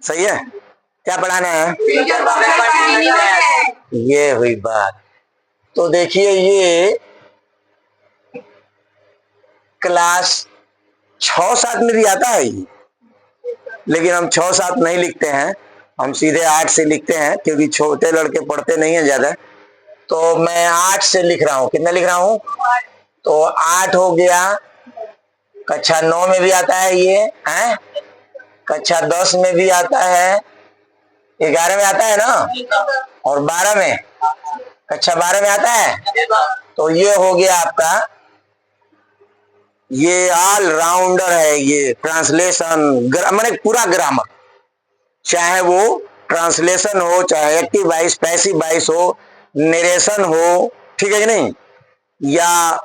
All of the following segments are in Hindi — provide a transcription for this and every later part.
सही है। क्या पढ़ाना है? ये हुई बात। तो देखिए ये क्लास 6-7 में भी आता है ये, लेकिन हम 6-7 नहीं लिखते हैं, हम सीधे 8 से लिखते हैं क्योंकि छोटे लड़के पढ़ते नहीं है ज्यादा। तो मैं 8 से लिख रहा हूँ। कितना लिख रहा हूँ? तो 8 हो गया। कक्षा 9 में भी आता है ये है, कक्षा 10 में भी आता है, 11 में आता है ना, और 12 में, कक्षा 12 में आता है। तो ये हो गया आपका, ये ऑल राउंडर है, ये ट्रांसलेशन मैंने पूरा ग्रामर, चाहे वो ट्रांसलेशन हो, चाहे एक्टिव वॉइस पैसिव वॉइस हो, नरेशन हो, ठीक है कि नहीं, या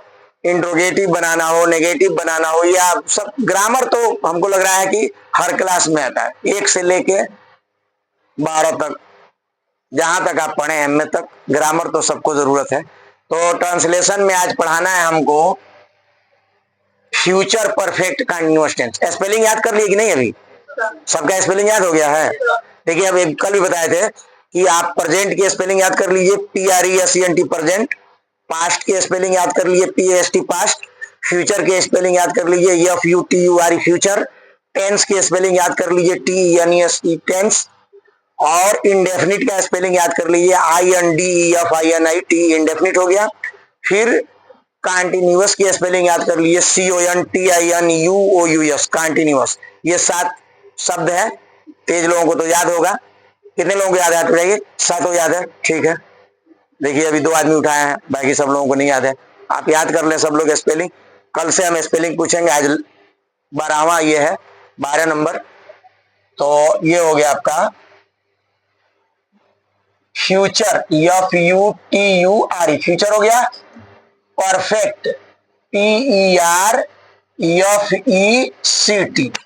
इंट्रोगेटिव बनाना हो, नेगेटिव बनाना हो, या सब ग्रामर तो हमको लग रहा है कि हर क्लास में आता है, 1 से लेके 12 तक, जहां तक आप पढ़े एमए तक ग्रामर तो सबको जरूरत है। तो ट्रांसलेशन में आज पढ़ाना है हमको future perfect continuous tense. Spelling याद कर लिए कि नहीं? अभी सबका स्पेलिंग याद हो गया है? देखिए अब एक कल भी बताए थे कि आप प्रेजेंट की स्पेलिंग याद कर लीजिए, PRESENT प्रेजेंट, पास्ट की स्पेलिंग याद कर लीजिए, PAST पास्ट, फ्यूचर की स्पेलिंग याद कर लीजिए, FUTURE फ्यूचर, टेंस की स्पेलिंग याद कर लीजिए, TENSE टेंस, और इंडेफिनिट का स्पेलिंग याद कर लीजिए, INDEFINIT इंडेफिनिट हो गया। फिर कंटिन्यूअस की स्पेलिंग याद कर लीजिए, CONTINUOUS कंटिन्यूअस। ये 7 शब्द है, तेज लोगों को तो याद होगा। कितने लोगों को याद है? बताइए। 7 याद है, ठीक है। देखिए अभी 2 आदमी उठाए हैं, बाकी सब लोगों को नहीं याद है। आप याद कर ले सब लोग स्पेलिंग, कल से हम स्पेलिंग पूछेंगे। आज 12वां ये है, 12 नंबर। तो ये हो गया आपका फ्यूचर, FUTURE फ्यूचर हो गया। Perfect, PERFECT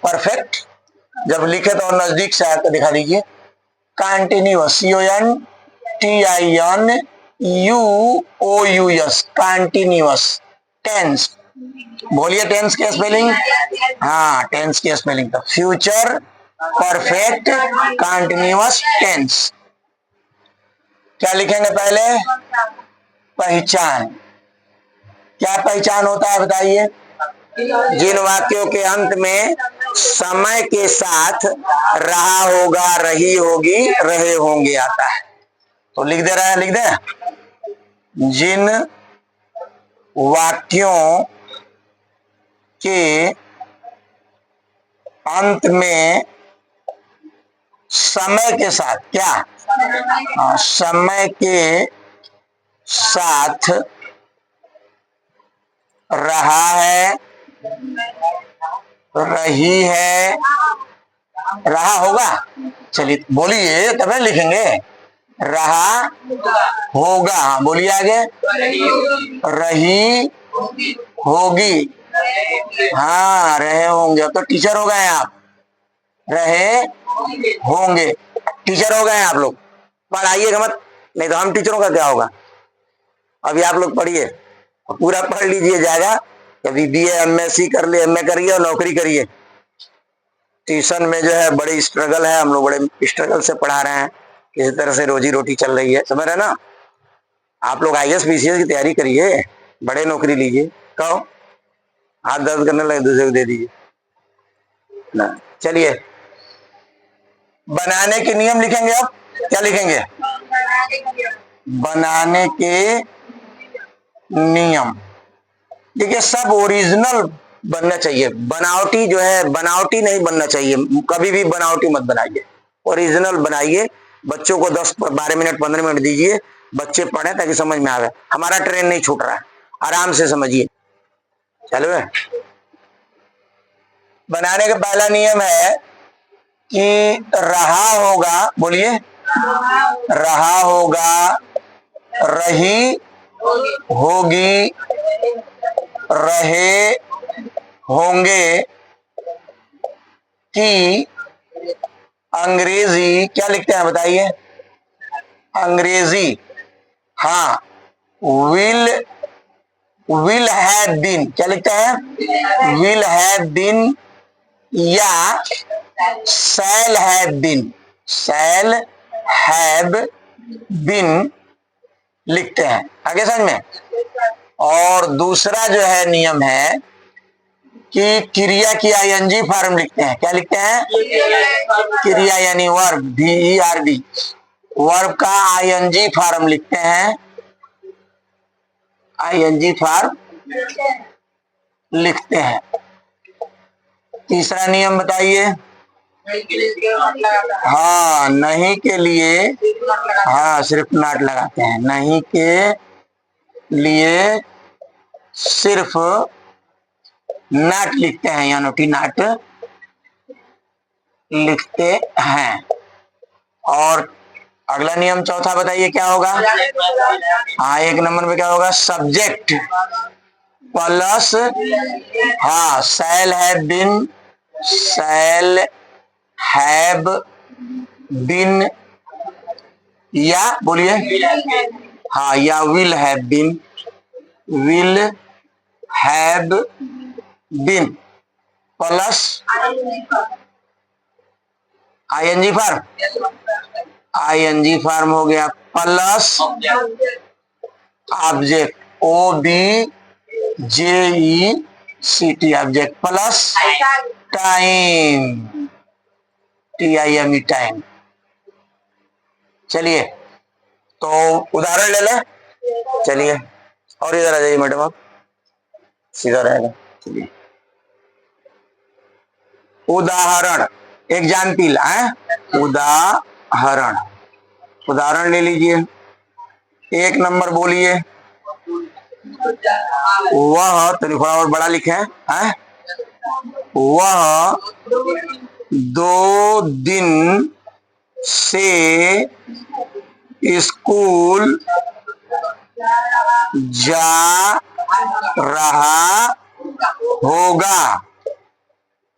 perfect. जब लिखे तो नजदीक से आकर दिखा दीजिए। Continuous, CONTINUOUS continuous. टेंस, बोलिए टेंस की स्पेलिंग। हाँ, टेंस की स्पेलिंग तो फ्यूचर परफेक्ट कंटिन्यूअस टेंस। क्या लिखेंगे पहले? पहचान। क्या पहचान होता है बताइए? जिन वाक्यों के अंत में समय के साथ रहा होगा, रही होगी, रहे होंगे आता है। तो लिख दे रहा है, लिख दे। जिन वाक्यों के अंत में समय के साथ, क्या समय के साथ रहा है, रही है, रहा होगा। चलिए बोलिए तब लिखेंगे। रहा होगा, बोलिए आगे। रही होगी, हाँ रहे होंगे। अब तो टीचर हो गए आप, रहे होंगे, टीचर हो गए आप लोग। पढ़ाइएगा मत, नहीं तो हम टीचरों का क्या होगा। अभी आप लोग पढ़िए, पूरा पढ़ लीजिए जाएगा। कभी BA MSc कर लिए, MA करिए और नौकरी करिए। ट्यूशन में जो है बड़ी स्ट्रगल है, हम लोग बड़े स्ट्रगल से पढ़ा रहे हैं, किसी तरह से रोजी रोटी चल रही है, समझ रहे ना। आप लोग IAS BCS की तैयारी करिए, बड़े नौकरी लीजिए। कहो हाथ दर्द करने लगे दूसरे को दे दीजिए ना। चलिए बनाने के नियम लिखेंगे। अब क्या लिखेंगे? बनाने के नियम। देखिए सब ओरिजिनल बनना चाहिए, बनावटी जो है बनावटी नहीं बनना चाहिए। कभी भी बनावटी मत बनाइए, ओरिजिनल बनाइए। बच्चों को 10-12 मिनट 15 मिनट दीजिए, बच्चे पढ़े ताकि समझ में आवे। हमारा ट्रेन नहीं छूट रहा है, आराम से समझिए। चलो बनाने का पहला नियम है कि रहा होगा, बोलिए। रहा होगा, रही होगी, रहे होंगे कि अंग्रेजी क्या लिखते हैं बताइए? अंग्रेजी, हाँ विल हैव बीन, क्या लिखते हैं? विल हैव बीन या shall have been, shall have been लिखते हैं। आगे समझ में। और दूसरा जो है नियम है कि क्रिया की आईएनजी फॉर्म लिखते हैं। क्या लिखते हैं? क्रिया यानी वर्ब, VERB, वर्ब का आईएनजी फॉर्म लिखते हैं, आईएनजी फॉर्म लिखते हैं। तीसरा नियम बताइए। हाँ, नहीं के लिए, हाँ सिर्फ नॉट लगाते हैं, नहीं के लिए सिर्फ नॉट लिखते हैं, यानी कि नॉट लिखते हैं। और अगला नियम चौथा बताइए क्या होगा? हाँ, 1 नंबर पे क्या होगा? सब्जेक्ट प्लस, हाँ shall have been, shall have been, या बोलिए, हाँ या will have been, will have been plus ING form, ING form हो गया plus object, OBJECT, object plus time, TIME, time. चलिए तो उदाहरण ले लें। चलिए और इधर आ जाइए मैडम, आप सीधा रहेगा। चलिए उदाहरण, एग्जाम्पल है, उदाहरण, उदाहरण ले लीजिए। 1 नंबर बोलिए। वह, तो थोड़ा और बड़ा लिखे हैं, वह 2 दिन से स्कूल जा रहा होगा।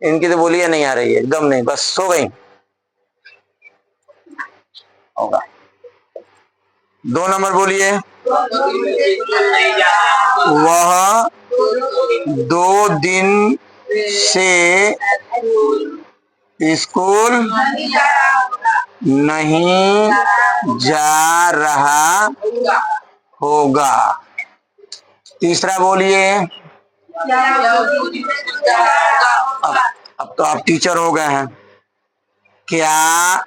इनकी तो बोलिए नहीं आ रही है, एकदम नहीं, बस सो गई होगा। 2 नंबर बोलिए। वह 2 दिन से स्कूल नहीं जा रहा होगा। तीसरा बोलिए। अब तो आप टीचर हो गए हैं। क्या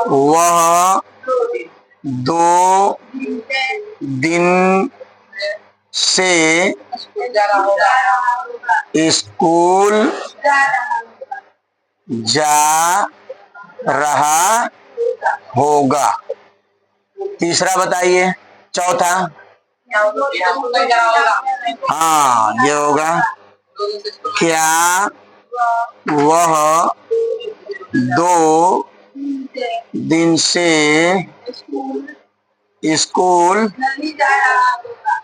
वह 2 दिन से स्कूल जा रहा होगा? तीसरा बताइए। चौथा, हाँ ये होगा, क्या वह 2 दिन से स्कूल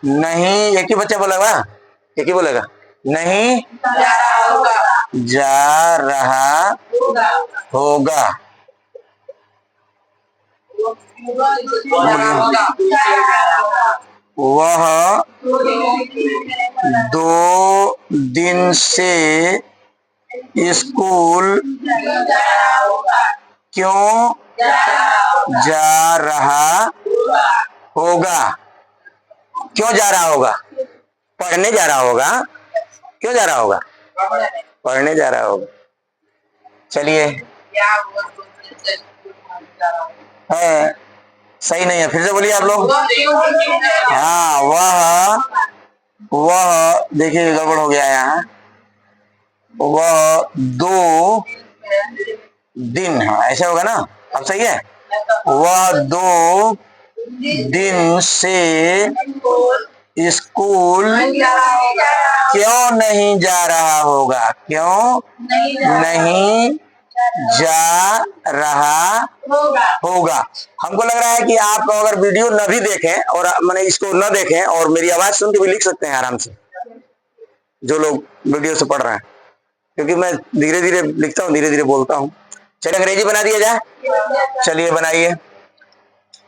नहीं, एक ही बच्चा बोलेगा, एक ही बोलेगा, नहीं जा रहा होगा। वह 2 दिन से स्कूल क्यों जा रहा होगा? क्यों जा रहा होगा? पढ़ने जा रहा होगा। क्यों जा रहा होगा? पढ़ने जा रहा होगा। चलिए, है सही नहीं है, फिर से बोलिए आप लोग। हाँ, वह देखिए गड़बड़ हो गया यहाँ। वह 2 दिन, हाँ ऐसे होगा ना, अब सही है। वह 2 दिन से स्कूल क्यों नहीं जा रहा होगा? क्यों नहीं जा रहा होगा? हमको लग रहा है कि आप अगर वीडियो न भी देखें और मैंने इसको न देखें और मेरी आवाज सुन के भी लिख सकते हैं आराम से, जो लोग वीडियो से पढ़ रहे हैं, क्योंकि मैं धीरे धीरे लिखता हूँ, धीरे धीरे बोलता हूँ। चलिए अंग्रेजी बना दिया जाए। चलिए बनाइए।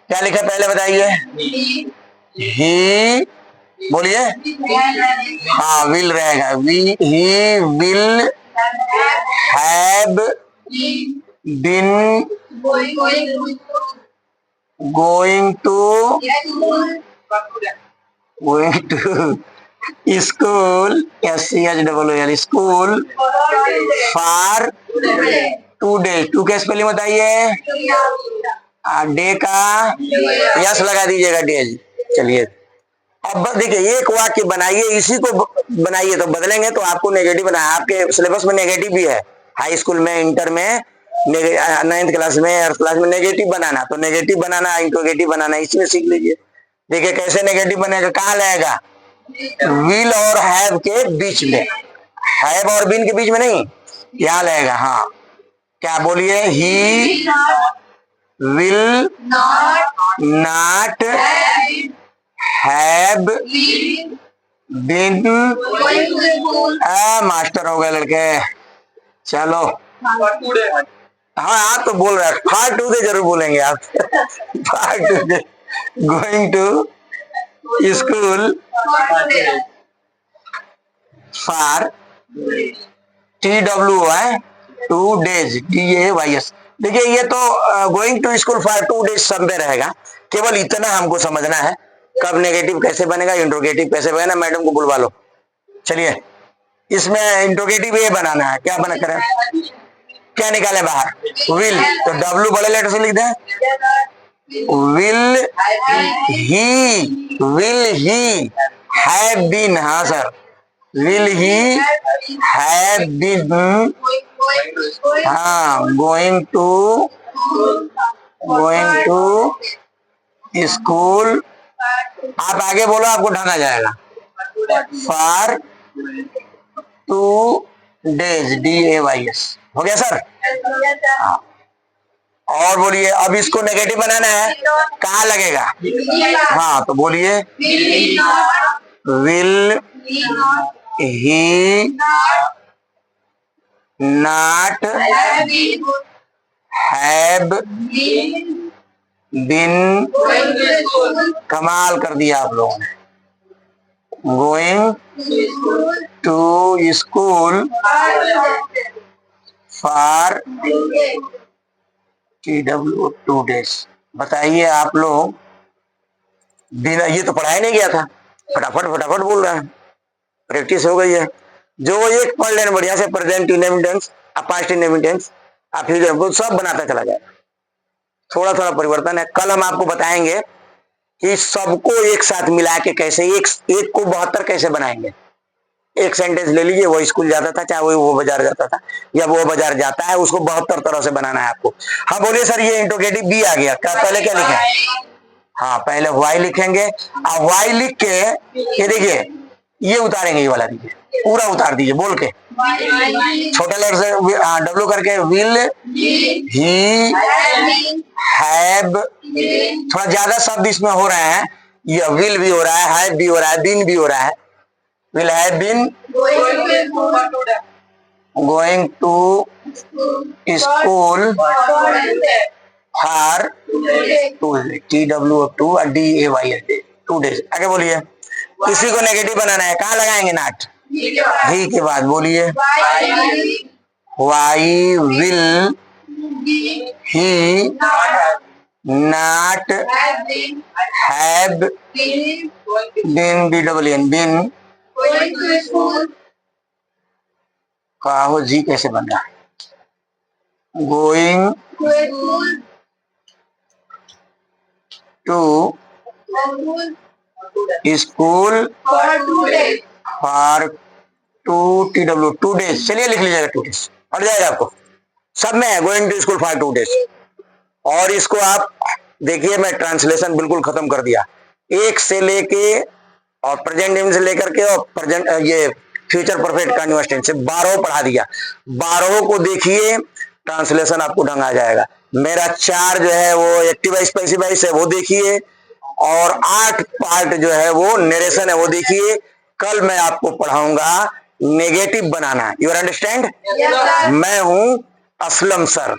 क्या लिखा पहले बताइए। ही, बोलिए। हाँ विल रहेगा, he will have been going to school, SCHOOL, school for 2 days। 2 का स्पेलिंग बताइए, डे का यस लगा दीजिएगा, डेज। चलिए अब देखिए एक वाक्य बनाइए, इसी को बनाइए तो बदलेंगे तो आपको नेगेटिव बनाया। आपके सिलेबस में नेगेटिव भी है, हाई स्कूल में, इंटर में, 9th क्लास में, 8th क्लास में नेगेटिव बनाना, तो नेगेटिव बनाना, इंट्रोगेटिव बनाना, इसमें सीख लीजिए। देखिए कैसे नेगेटिव बनेगा, कहाँ लगेगा, विल और हैव के बीच में, हैव और बीन के बीच में नहीं, यहाँ लगेगा। हाँ क्या बोलिए, he will not have been, master हो गए लड़के। चलो हाँ आप तो बोल रहे हैं, फार टू से जरूर बोलेंगे आप। फार टू से going to school for TW है 2 days, DAYS। देखिए ये तो going to school for 2 days सब में रहेगा, केवल इतना हमको समझना है कब नेगेटिव कैसे बनेगा, इंट्रोगेटिव कैसे बनेगा। मैडम को बुलवा लो। चलिए इसमें इंट्रोगेटिव ये बनाना है, क्या बना करें, क्या निकाले बाहर, विल, तो W बड़े लेटर से लिख दें, विल ही हैव बीन, हाँ sir, will he have been, हाँ गोइंग टू स्कूल, आप आगे बोलो आपको ढंगा जाएगा, फॉर 2 days, DAYS। हो गया सर। हाँ और बोलिए, अब इसको नेगेटिव बनाना है, कहाँ लगेगा, हाँ तो बोलिए, will he not have been, कमाल कर दिया आप लोगों ने, going to school for TW 2 days। बताइए आप लोग, बिना ये तो पढ़ाया नहीं गया था, फटाफट फटाफट बोल रहे हैं, प्रैक्टिस हो गई है। जो एक पढ़ लेना बढ़िया से, प्रेजेंट इंडेफिनिट, पास्ट इंडेफिनिट, आप फ्यूचर सब बनाता चला जाएगा। थोड़ा थोड़ा परिवर्तन है, कल हम आपको बताएंगे कि सबको एक साथ मिला के कैसे एक को 72 कैसे बनाएंगे। एक सेंटेंस ले लीजिए, वो स्कूल जाता था, चाहे वो बाजार जाता था, या वो बाजार जाता है, उसको 72 तरह से बनाना है आपको। हाँ बोलिए सर, ये इंट्रोगेटिव बी आ गया, क्या पहले क्या लिखें, हाँ पहले वाई लिखेंगे, और वाई लिख के ये देखिए ये उतारेंगे, ये वाला दीजिए, पूरा उतार दीजिए बोल के, छोटे लेटर से W करके, विल ही हैव, थोड़ा ज्यादा शब्द इसमें हो रहे हैं, ये विल भी हो रहा है, हैव भी हो रहा है, बीन भी हो रहा है। Will have been going to school for 2 TW 2 DAYS 2 days। आगे बोलिए, इसी को नेगेटिव बनाना है, कहाँ लगाएंगे, नॉट, ही के बाद बोलिए, why will he not have been, BWN been, कहो जी कैसे बन रहा है, going to school for 2 TW 2 days। चलिए लिख लीजिएगा 2 days, हट जाएगा आपको, सब में है going to school for 2 days। और इसको आप देखिए, मैं ट्रांसलेशन बिल्कुल खत्म कर दिया, एक से लेके और प्रेजेंट टेंस से लेकर के, और प्रेजेंट ये फ्यूचर परफेक्ट कंटीन्यूअस टेंस से 12 पढ़ा दिया। 12 को देखिए, ट्रांसलेशन आपको ढंग आ जाएगा। मेरा 4 जो है वो एक्टिव पैसिव वॉइस है, वो देखिए, और 8 पार्ट जो है वो नरेशन है, वो देखिए। कल मैं आपको पढ़ाऊंगा नेगेटिव बनाना, यू अंडरस्टैंड। मैं हूं असलम सर।